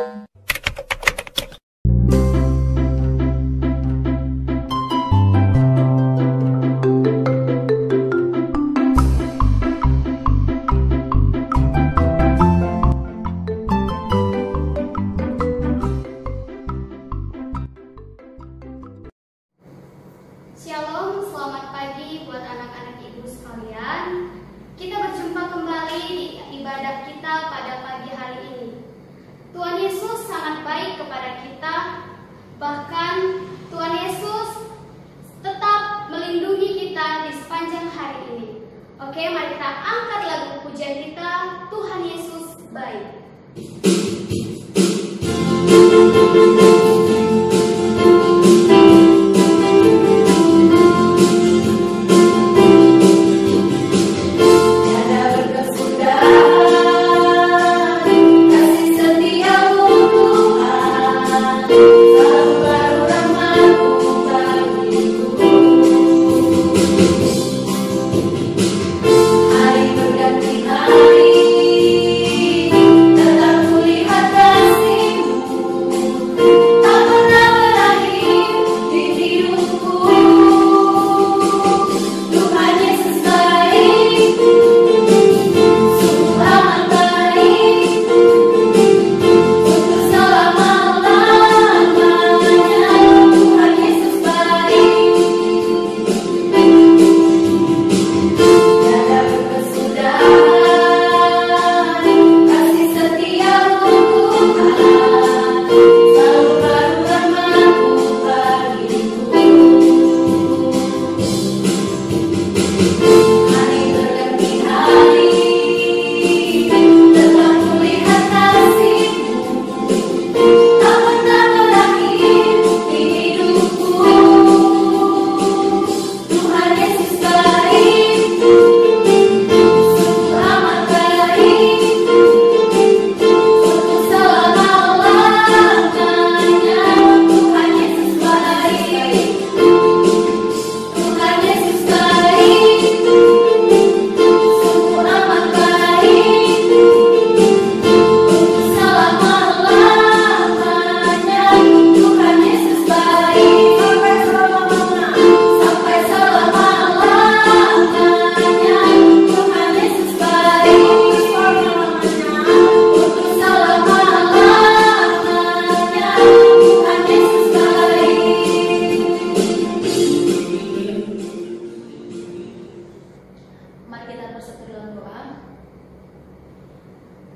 Shalom, selamat pagi buat anak-anak ibu sekalian. Kita berjumpa kembali di ibadah kita pada pagi hari ini. Tuhan Yesus sangat baik kepada kita. Bahkan Tuhan Yesus tetap melindungi kita di sepanjang hari ini. Oke, mari kita angkat lagu pujian kita, Tuhan Yesus baik.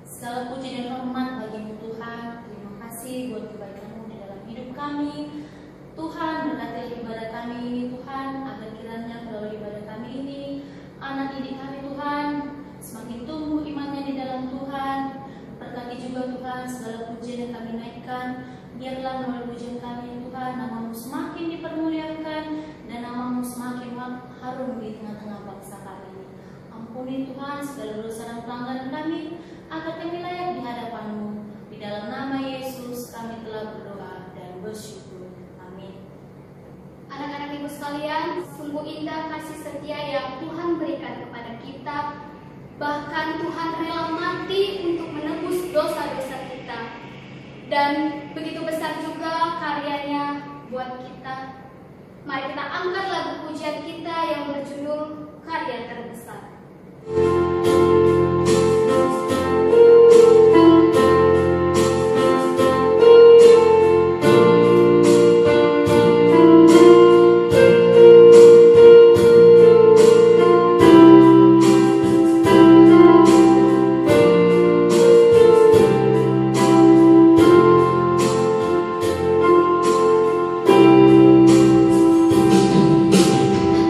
Segala puji dan hormat bagimu Tuhan. Terima kasih buat kebaikan-Mu di dalam hidup kami. Tuhan, berkati ibadah kami ini Tuhan, agar kiranya melalui ibadah kami ini anak didik kami Tuhan semakin tumbuh imannya di dalam Tuhan. Berkati juga Tuhan segala pujian yang kami naikkan. Biarlah melalui pujian kami Tuhan, nama-Mu semakin dipermuliakan dan nama-Mu semakin harum di tengah-tengah bangsa kami ini. Ampuni Tuhan segala dosa dan pelanggaran kami, agar kami layak di hadapan-Mu. Di dalam nama Yesus kami telah berdoa dan bersyukur. Amin. Anak-anak ibu sekalian, sungguh indah kasih setia yang Tuhan berikan kepada kita. Bahkan Tuhan rela mati untuk menebus dosa-dosa kita. Dan begitu besar juga karyanya buat kita. Mari kita angkat lagu pujian kita yang berjudul Karya Terbesar.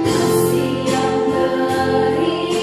Kasih yang beri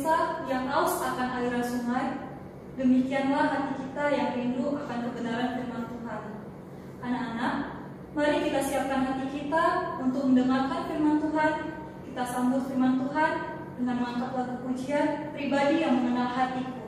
rusa yang haus akan aliran sungai, demikianlah hati kita yang rindu akan kebenaran firman Tuhan. Anak-anak, mari kita siapkan hati kita untuk mendengarkan firman Tuhan. Kita sambut firman Tuhan dengan mengangkat lagu pujian Pribadi yang Mengenal Hatiku.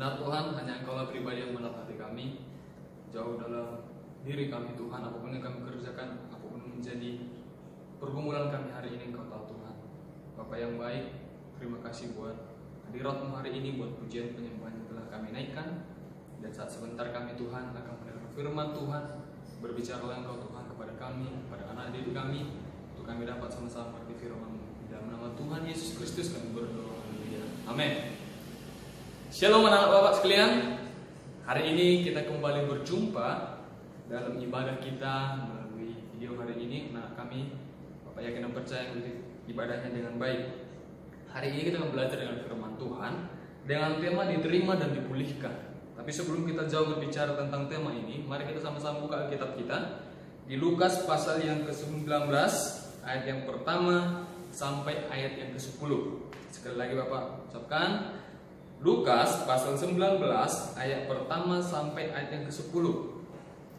Benar Tuhan, hanya Engkaulah pribadi yang mengenal hati kami. Jauh dalam diri kami Tuhan, apapun yang kami kerjakan, apapun menjadi pergumulan kami hari ini, Engkau tahu Tuhan. Bapa yang baik, terima kasih buat hadirat-Mu hari ini, buat pujian penyembahan yang telah kami naikkan. Dan saat sebentar kami Tuhan akan mendengar firman Tuhan. Berbicaralah Engkau Tuhan kepada kami, kepada anak didik kami, untuk kami dapat sama-sama mengerti firman-Mu. Dalam nama Tuhan Yesus Kristus kami berdoa. Haleluya. Amin. Shalom anak bapak sekalian. Hari ini kita kembali berjumpa dalam ibadah kita melalui video hari ini. Nah, kami Bapak yakin dan percaya ibadahnya dengan baik. Hari ini kita akan belajar dengan firman Tuhan dengan tema diterima dan dipulihkan. Tapi sebelum kita jauh berbicara tentang tema ini, mari kita sama-sama buka Alkitab kita di Lukas pasal yang ke-19 ayat yang pertama sampai ayat yang ke-10. Sekali lagi Bapak ucapkan Lukas pasal 19 ayat pertama sampai ayat yang ke-10.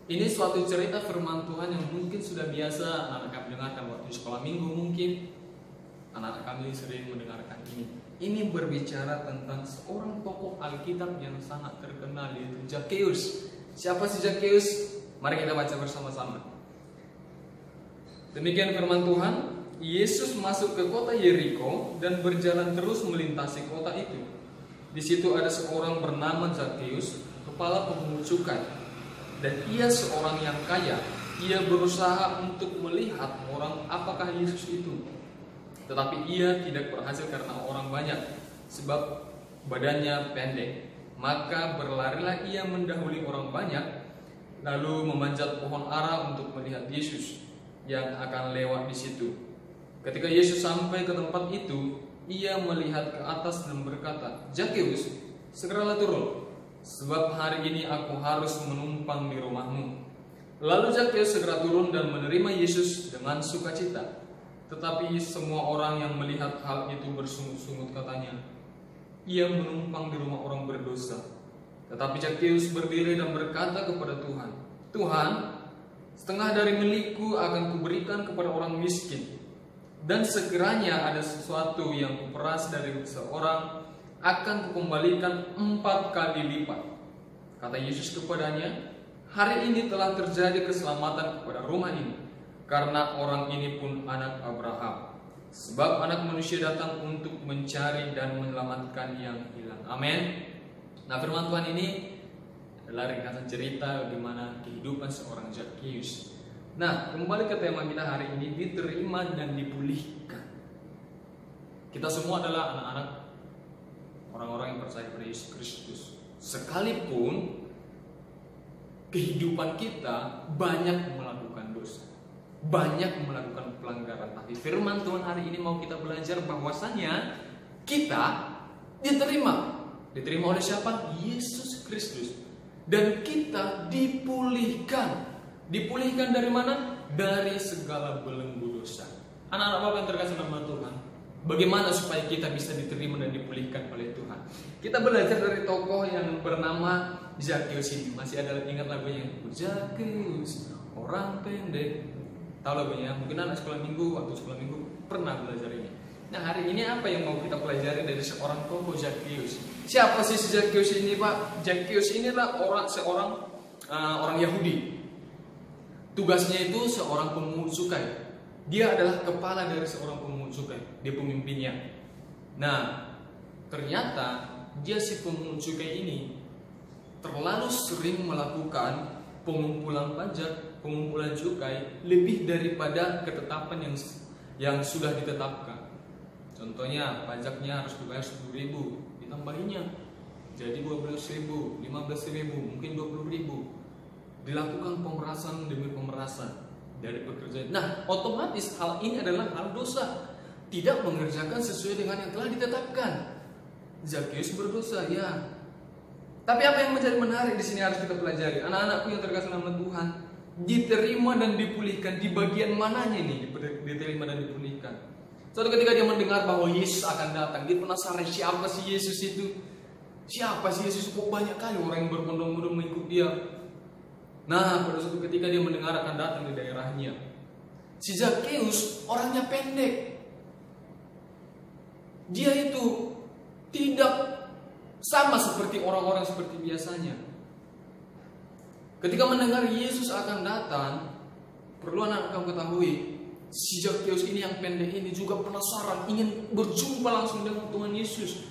Ini suatu cerita firman Tuhan yang mungkin sudah biasa anak-anak kami dengarkan waktu sekolah minggu, mungkin anak-anak kami sering mendengarkan ini. Ini berbicara tentang seorang tokoh Alkitab yang sangat terkenal, yaitu Zakheus. Siapa sih Zakheus? Mari kita baca bersama-sama. Demikian firman Tuhan. Yesus masuk ke kota Yeriko dan berjalan terus melintasi kota itu. Di situ ada seorang bernama Zakheus, kepala pemungut cukai. dan ia seorang yang kaya. Ia berusaha untuk melihat orang apakah Yesus itu. Tetapi ia tidak berhasil karena orang banyak, sebab badannya pendek. Maka berlarilah ia mendahului orang banyak, lalu memanjat pohon ara untuk melihat Yesus yang akan lewat di situ. Ketika Yesus sampai ke tempat itu, ia melihat ke atas dan berkata, "Zakheus, segeralah turun, sebab hari ini aku harus menumpang di rumahmu." Lalu Zakheus segera turun dan menerima Yesus dengan sukacita. Tetapi semua orang yang melihat hal itu bersungut-sungut katanya, "Ia menumpang di rumah orang berdosa." Tetapi Zakheus berdiri dan berkata kepada Tuhan, "Tuhan, setengah dari milikku akan kuberikan kepada orang miskin. Dan sekiranya ada sesuatu yang kuperas dari seorang, akan kukembalikan 4 kali lipat." Kata Yesus kepadanya, "Hari ini telah terjadi keselamatan kepada rumah ini, karena orang ini pun anak Abraham. Sebab Anak Manusia datang untuk mencari dan menyelamatkan yang hilang." Amin. Nah, firman Tuhan ini adalah ringkasan cerita bagaimana kehidupan seorang Zakheus. Nah, kembali ke tema kita hari ini, diterima dan dipulihkan. Kita semua adalah anak-anak orang-orang yang percaya pada Yesus Kristus. Sekalipun kehidupan kita banyak melakukan dosa, banyak melakukan pelanggaran, tapi firman Tuhan hari ini mau kita belajar bahwasanya kita diterima oleh siapa? Yesus Kristus. Dan kita dipulihkan. Dipulihkan dari mana? Dari segala belenggu dosa. Anak-anak Bapak yang terkasih nama Tuhan, bagaimana supaya kita bisa diterima dan dipulihkan oleh Tuhan? Kita belajar dari tokoh yang bernama Zakheus ini. Masih ada ingat lagunya? Zakheus, orang pendek. Tahu lagunya? Mungkin anak sekolah minggu, waktu sekolah minggu pernah belajar ini. Nah, hari ini apa yang mau kita pelajari dari seorang tokoh Zakheus? Siapa sih si Zakheus ini, Pak? Zakheus inilah seorang Yahudi. Tugasnya itu seorang pemungut cukai. Dia adalah kepala dari seorang pemungut cukai. Dia pemimpinnya. Nah, ternyata dia si pemungut cukai ini terlalu sering melakukan pengumpulan pajak, pengumpulan cukai lebih daripada ketetapan yang sudah ditetapkan. Contohnya, pajaknya harus dibayar 10.000, ditambahinya jadi 12.000, 15.000, mungkin 20.000. Dilakukan pemerasan demi pemerasan dari pekerjaan. Nah, otomatis hal ini adalah hal dosa, tidak mengerjakan sesuai dengan yang telah ditetapkan. Zakheus berdosa, ya. Tapi apa yang menjadi menarik di sini harus kita pelajari. Anak-anakku yang terkasih nama Tuhan, diterima dan dipulihkan. Di bagian mananya nih diterima dan dipulihkan? Suatu ketika dia mendengar bahwa Yesus akan datang, dia penasaran, siapa sih Yesus itu? Siapa sih Yesus? Kok banyak kali orang yang berbondong-bondong mengikut dia. Nah, pada suatu ketika dia mendengar akan datang di daerahnya. Si Zakheus orangnya pendek. Dia itu tidak sama seperti orang-orang seperti biasanya. Ketika mendengar Yesus akan datang, perlu anak kamu ketahui, si Zakheus ini yang pendek ini juga penasaran, ingin berjumpa langsung dengan Tuhan Yesus.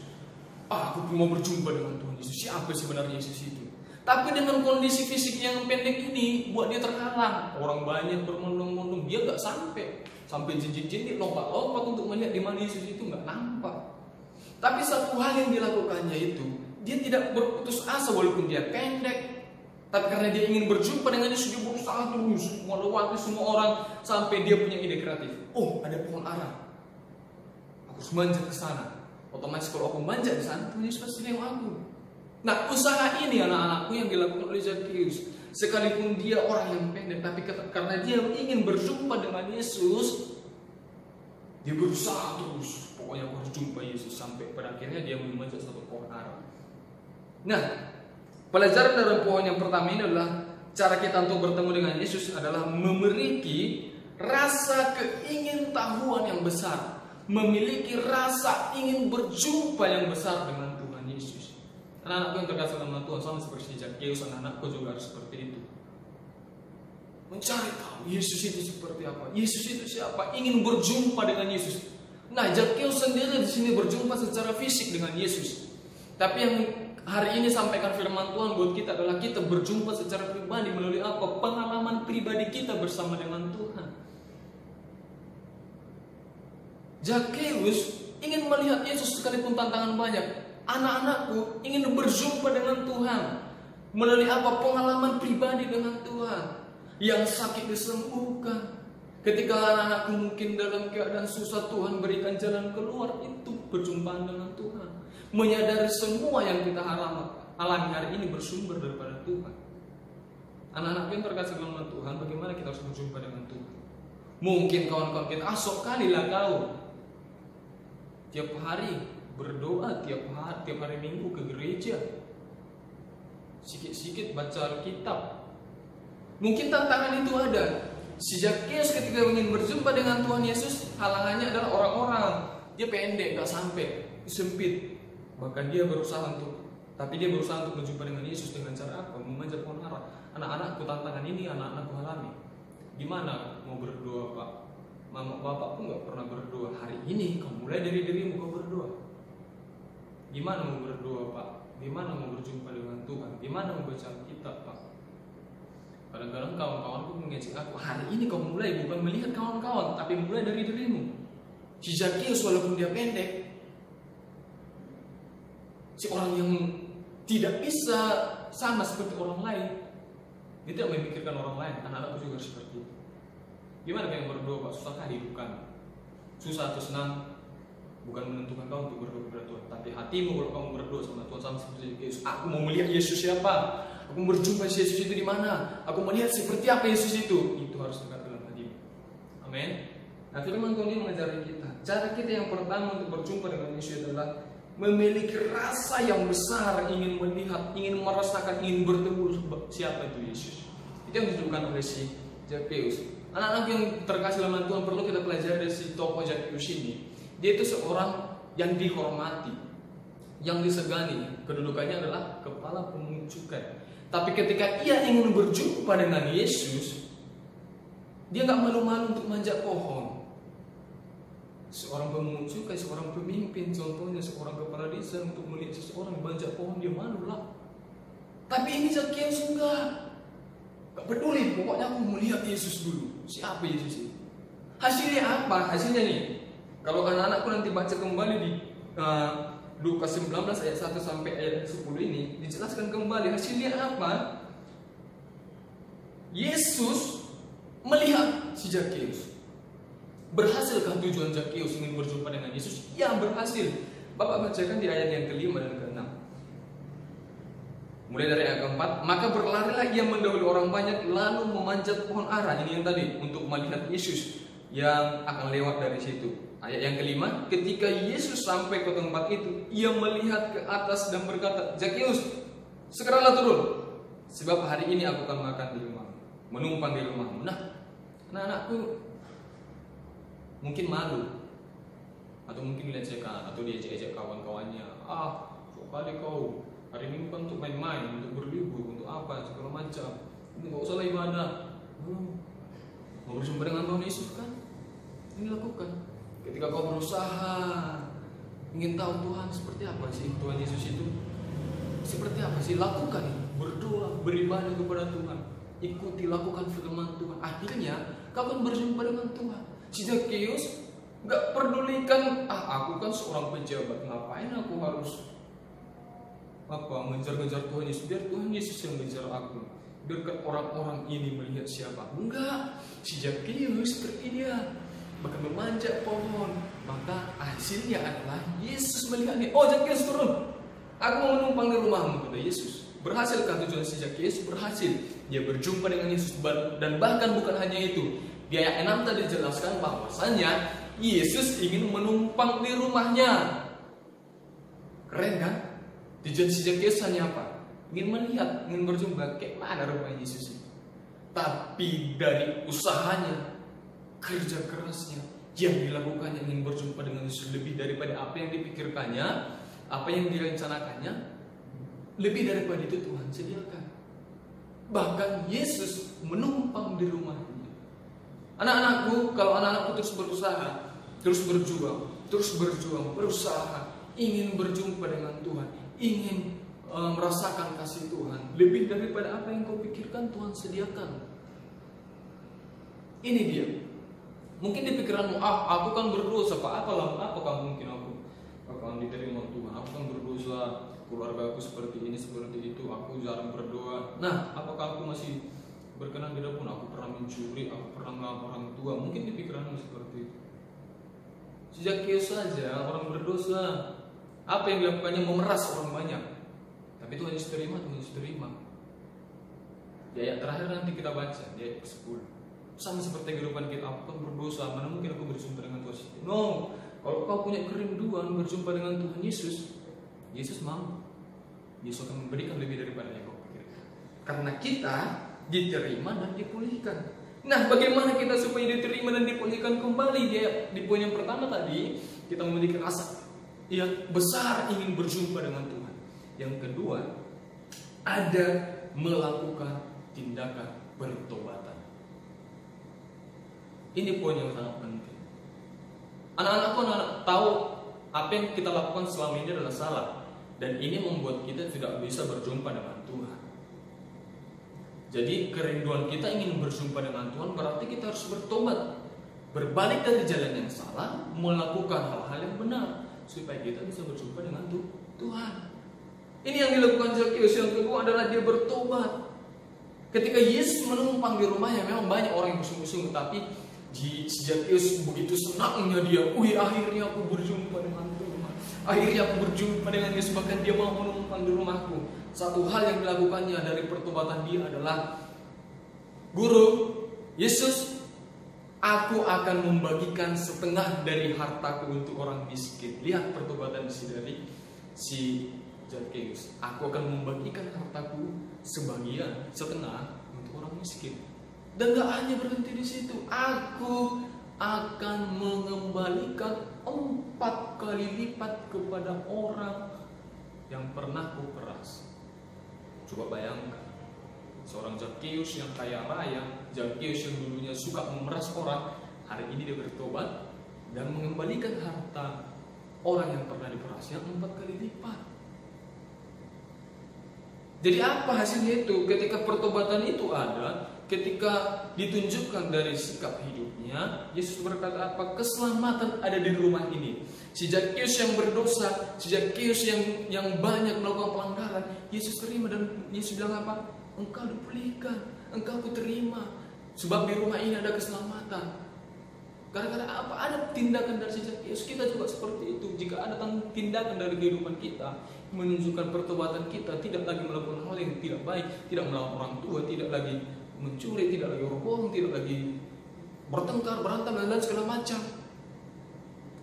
Aku mau berjumpa dengan Tuhan Yesus. Siapa sebenarnya Yesus itu? Tapi dengan kondisi fisik yang pendek ini buat dia terhalang. Orang banyak bermondong-mondong, dia gak sampai jinjit-jinjit, lompat-lompat untuk melihat di mana Yesus itu, gak nampak. Tapi satu hal yang dilakukannya itu, dia tidak berputus asa walaupun dia pendek. Tapi karena dia ingin berjumpa dengan Yesus, dia berusaha terus melewati semua orang sampai dia punya ide kreatif. Oh, ada pohon ara, aku harus manjat ke sana. Otomatis kalau aku manjat di sana, Tuhan Yesus pasti lewat aku. Nah, usaha ini anak-anakku yang dilakukan oleh Zakheus. Sekalipun dia orang yang pendek, tapi karena dia ingin berjumpa dengan Yesus, dia berusaha terus. Pokoknya harus jumpa Yesus sampai pada akhirnya dia memanjat satu pohon ara. Nah, pelajaran dari pohon yang pertama ini adalah cara kita untuk bertemu dengan Yesus adalah memiliki rasa keingintahuan yang besar, memiliki rasa ingin berjumpa yang besar dengan Tuhan Yesus. Anak-anakku yang terkasih sama Tuhan, sama seperti Zakheus, anak-anakku juga harus seperti itu. Mencari tahu Yesus itu seperti apa, Yesus itu siapa, ingin berjumpa dengan Yesus. Nah, Zakheus sendiri di sini berjumpa secara fisik dengan Yesus. Tapi yang hari ini sampaikan firman Tuhan buat kita adalah kita berjumpa secara pribadi melalui apa? Pengalaman pribadi kita bersama dengan Tuhan. Zakheus ingin melihat Yesus sekalipun tantangan banyak. Anak-anakku ingin berjumpa dengan Tuhan melalui apa? Pengalaman pribadi dengan Tuhan. Yang sakit disembuhkan. Ketika anak-anakku mungkin dalam keadaan susah, Tuhan berikan jalan keluar. Itu perjumpaan dengan Tuhan. Menyadari semua yang kita alami hari ini bersumber daripada Tuhan. Anak-anakku yang terkasih dalam Tuhan, bagaimana kita harus berjumpa dengan Tuhan? Mungkin kawan-kawan kita, sok kali lah kau tiap hari berdoa, tiap hari Minggu ke gereja, sikit-sikit baca Alkitab. Mungkin tantangan itu ada. Si Zakheus ketika ingin berjumpa dengan Tuhan Yesus, halangannya adalah orang-orang. Dia pendek, gak sampai, sempit. Bahkan dia berusaha untuk berjumpa dengan Yesus dengan cara apa? Memanjat pohon ara. Anak-anakku tantangan ini, anak-anakku alami. Gimana mau berdoa, Pak? Mama bapak pun gak pernah berdoa. Hari ini kau mulai dari dirimu kau berdoa. Gimana mau berdoa, Pak? Gimana mau berjumpa dengan Tuhan? Gimana mau baca Alkitab, Pak? Kadang-kadang kawan-kawanku mengejek aku, hari ini kau mulai bukan melihat kawan-kawan, tapi mulai dari dirimu. Si Zakheus walaupun dia pendek, si orang yang tidak bisa sama seperti orang lain, dia tidak memikirkan orang lain. Anak-anakku juga seperti itu. Gimana kayak berdoa, Pak? Susah kah hidup kami? Susah atau senang bukan menentukan kau untuk berdoa kepada Tuhan, tapi hatimu kalau kamu berdoa sama Tuhan sama seperti Yesus. Aku mau melihat Yesus siapa? Aku berjumpa Yesus itu di mana? Aku melihat seperti apa Yesus itu. Itu harus dekat dalam hatimu. Amin. Nah, firman Tuhan ini mengajari kita. Cara kita yang pertama untuk berjumpa dengan Yesus adalah memiliki rasa yang besar, ingin melihat, ingin merasakan, ingin bertemu siapa itu Yesus. Itu yang ditunjukkan oleh si Zakheus. Anak-anak yang terkasih dalam Tuhan, perlu kita pelajari dari si tokoh Zakheus ini. Dia itu seorang yang dihormati, yang disegani. Kedudukannya adalah kepala pemungut cukai. Tapi ketika ia ingin berjumpa dengan Yesus, dia gak malu-malu untuk manjat pohon. Seorang pemungut cukai, seorang pemimpin, contohnya seorang kepala desa, untuk melihat seseorang manjat pohon, dia malu lah. Tapi ini Zakheus enggak. Gak peduli, pokoknya aku melihat Yesus dulu. Siapa Yesus itu? Hasilnya apa? Hasilnya nih, kalau anak-anakku nanti baca kembali di Lukas 19 ayat 1 sampai ayat 10 ini, dijelaskan kembali hasilnya apa? Yesus melihat si Zakheus. Berhasilkah tujuan Zakheus ingin berjumpa dengan Yesus? Ya, berhasil. Bapak bacakan di ayat yang ke-5 dan ke-6. Mulai dari ayat ke-4, maka berlarilah ia mendahului orang banyak, lalu memanjat pohon ara. Ini yang tadi, untuk melihat Yesus yang akan lewat dari situ. Ayat yang ke-5, ketika Yesus sampai ke tempat itu, ia melihat ke atas dan berkata, Zakheus, segeralah turun, sebab hari ini aku akan makan di rumahmu, menumpang di rumahmu. Nah, anak-anakku mungkin malu, atau mungkin dilecehkan, atau diejek-ejek kawan-kawannya. Sok kali kau, hari ini bukan untuk main-main, untuk berlibur, untuk apa, segala macam. Ini gak usah lah ibadah. Mau berjumpa dengan Tuhan Yesus kan? Ini lakukan. Ketika kau berusaha ingin tahu Tuhan seperti apa sih Tuhan Yesus itu, seperti apa sih, lakukan, berdoa, beribadah kepada Tuhan, ikuti, lakukan firman Tuhan. Akhirnya kau akan berjumpa dengan Tuhan. Si Zakheus gak pedulikan, aku kan seorang pejabat, ngapain aku harus mengejar-ngejar Tuhan Yesus, biar Tuhan Yesus yang mengejar aku, biarkan orang-orang ini melihat siapa. Enggak, si Zakheus seperti dia, bahkan memanjat pohon. Maka hasilnya adalah Yesus melihat nih, Zakheus turun, aku mau menumpang di rumahmu, kata Yesus. Berhasilkah tujuan si Zakheus? Berhasil. Dia berjumpa dengan Yesus, dan bahkan bukan hanya itu. Di ayat 6 tadi dijelaskan bahwasanya Yesus ingin menumpang di rumahnya. Keren kan? Tujuan si Zakheus hanya apa? Ingin melihat, ingin berjumpa kayak mana rumah Yesus itu. Tapi dari usahanya, kerja kerasnya yang dilakukannya, ingin berjumpa dengan Yesus, lebih daripada apa yang dipikirkannya, apa yang direncanakannya, lebih daripada itu Tuhan sediakan. Bahkan Yesus menumpang di rumahnya. Anak-anakku, kalau anak-anakku terus berusaha, terus berjuang, berusaha, ingin berjumpa dengan Tuhan, ingin merasakan kasih Tuhan lebih daripada apa yang kau pikirkan Tuhan sediakan. Ini dia. Mungkin di pikiranmu, aku kan berdosa, apakah mungkin aku akan diterima Tuhan? Aku kan berdosa, keluarga aku seperti ini, seperti itu, aku jarang berdoa. Nah, apakah aku masih berkenan di depan? Aku pernah mencuri, aku pernah melawan orang tua. Mungkin di pikiranmu seperti itu. Sejak Zakheus saja orang berdosa, apa yang dilakukannya? Memeras orang banyak. Tapi Tuhan Yesus terima, Tuhan Yesus terima. Di ayat terakhir nanti kita baca, di ayat 10. Sama seperti kehidupan kita, aku kan berdosa, mana mungkin aku berjumpa dengan Tuhan? No, kalau kau punya kerinduan berjumpa dengan Tuhan Yesus, Yesus mau. Yesus akan memberikan lebih daripada yang kau pikirkan. Karena kita diterima dan dipulihkan. Nah, bagaimana kita supaya diterima dan dipulihkan kembali? Di poin yang pertama tadi, kita memiliki rasa yang besar ingin berjumpa dengan Tuhan. Yang kedua, ada melakukan tindakan pertobatan. Ini poin yang sangat penting. Anak-anak tahu apa yang kita lakukan selama ini adalah salah, dan ini membuat kita tidak bisa berjumpa dengan Tuhan. Jadi kerinduan kita ingin berjumpa dengan Tuhan berarti kita harus bertobat, berbalik dari jalan yang salah, melakukan hal-hal yang benar supaya kita bisa berjumpa dengan Tuhan. Ini yang dilakukan Zakheus. Yang kedua adalah dia bertobat. Ketika Yesus menumpang di rumahnya, memang banyak orang yang bersungguh-sungguh, tapi Zakheus begitu senangnya dia, akhirnya aku berjumpa dengan Tuhan, akhirnya aku berjumpa dengan Yesus, bahkan dia mau menumpang di rumahku. Satu hal yang dilakukannya dari pertobatan dia adalah, Guru, Yesus, aku akan membagikan setengah dari hartaku untuk orang miskin. Lihat pertobatan dari si Zakheus. Aku akan membagikan hartaku sebagian, setengah untuk orang miskin. Dan gak hanya berhenti di situ, aku akan mengembalikan 4 kali lipat kepada orang yang pernah kuperas. Coba bayangkan, seorang Zakheus yang kaya raya, Zakheus yang dulunya suka memeras orang, hari ini dia bertobat dan mengembalikan harta orang yang pernah diperasnya 4 kali lipat. Jadi apa hasilnya itu? Ketika pertobatan itu ada, ketika ditunjukkan dari sikap hidupnya, Yesus berkata apa? Keselamatan ada di rumah ini. Si Zakheus yang berdosa, si Zakheus yang banyak melakukan pelanggaran, Yesus terima, dan Yesus bilang apa? Engkau dipulihkan, engkau kuterima, sebab di rumah ini ada keselamatan. Gara-gara apa? Ada tindakan dari si Zakheus. Kita juga seperti itu. Jika ada tindakan dari kehidupan kita menunjukkan pertobatan kita, tidak lagi melakukan hal yang tidak baik, tidak melawan orang tua, tidak lagi mencuri, tidak lagi bohong, tidak lagi bertengkar, berantem, dan segala macam.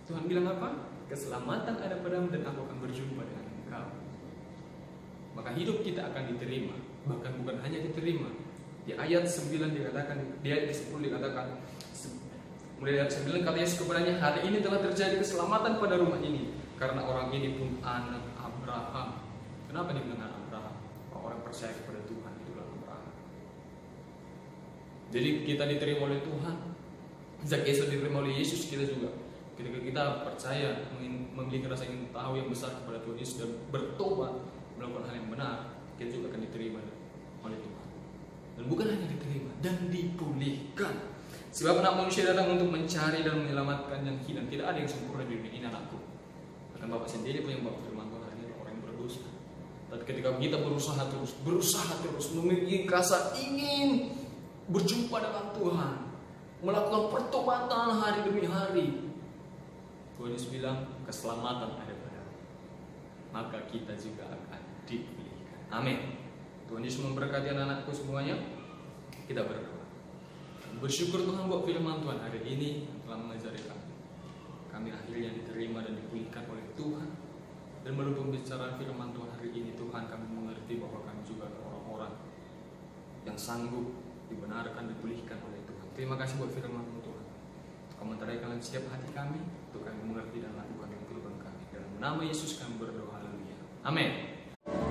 Tuhan bilang apa? Keselamatan ada padamu dan aku akan berjumpa dengan engkau. Maka hidup kita akan diterima. Bahkan bukan hanya diterima. Di ayat 9 dikatakan, di ayat 10 dikatakan, mulai ayat 9 kata Yesus kepadanya, hari ini telah terjadi keselamatan pada rumah ini, karena orang ini pun anak Abraham. Kenapa dibilang anak Abraham? Orang percaya kepada Tuhan itu adalah Abraham. Jadi kita diterima oleh Tuhan, Zakheus diterima oleh Yesus. Kita juga ketika kita percaya, memiliki rasa ingin tahu yang besar kepada Tuhan Yesus dan bertobat, melakukan hal yang benar, kita juga akan diterima oleh Tuhan. Dan bukan hanya diterima, dan dipulihkan. Sebab anak manusia datang untuk mencari dan menyelamatkan yang hilang. Tidak ada yang sempurna di dunia ini, anakku. Bahkan Bapak sendiri pun yang bawa firman Tuhan ini orang yang berdosa. Dan ketika kita berusaha terus memiliki rasa ingin berjumpa dengan Tuhan, melakukan pertobatan hari demi hari, Tuhan Yesus bilang keselamatan ada padamu, maka kita juga akan dipulihkan. Amin. Tuhan Yesus memberkati anak-anakku semuanya. Kita berdoa. Bersyukur Tuhan buat firman Tuhan hari ini yang telah mengajari kami. Kami akhirnya diterima dan dipulihkan oleh Tuhan. Dan melalui pembicaraan firman Tuhan hari ini, Tuhan, kami mengerti bahwa kami juga adalah orang-orang yang sanggup dibenarkan, dipulihkan oleh Tuhan. Terima kasih buat firman Tuhan. Komentari kalian setiap hati kami, untuk kami mengerti dan lakukan yang kehidupan kami. Dalam nama Yesus kami berdoa, haleluya. Amin.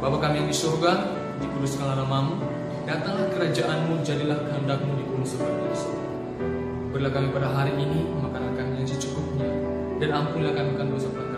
Bapa kami yang di surga, dikuduskanlah namamu. Datanglah kerajaanmu, jadilah kehendakmu di bumi seperti di surga. Berilah kami pada hari ini makanan kami yang secukupnya, dan ampunilah kami akan dosa pelanggaran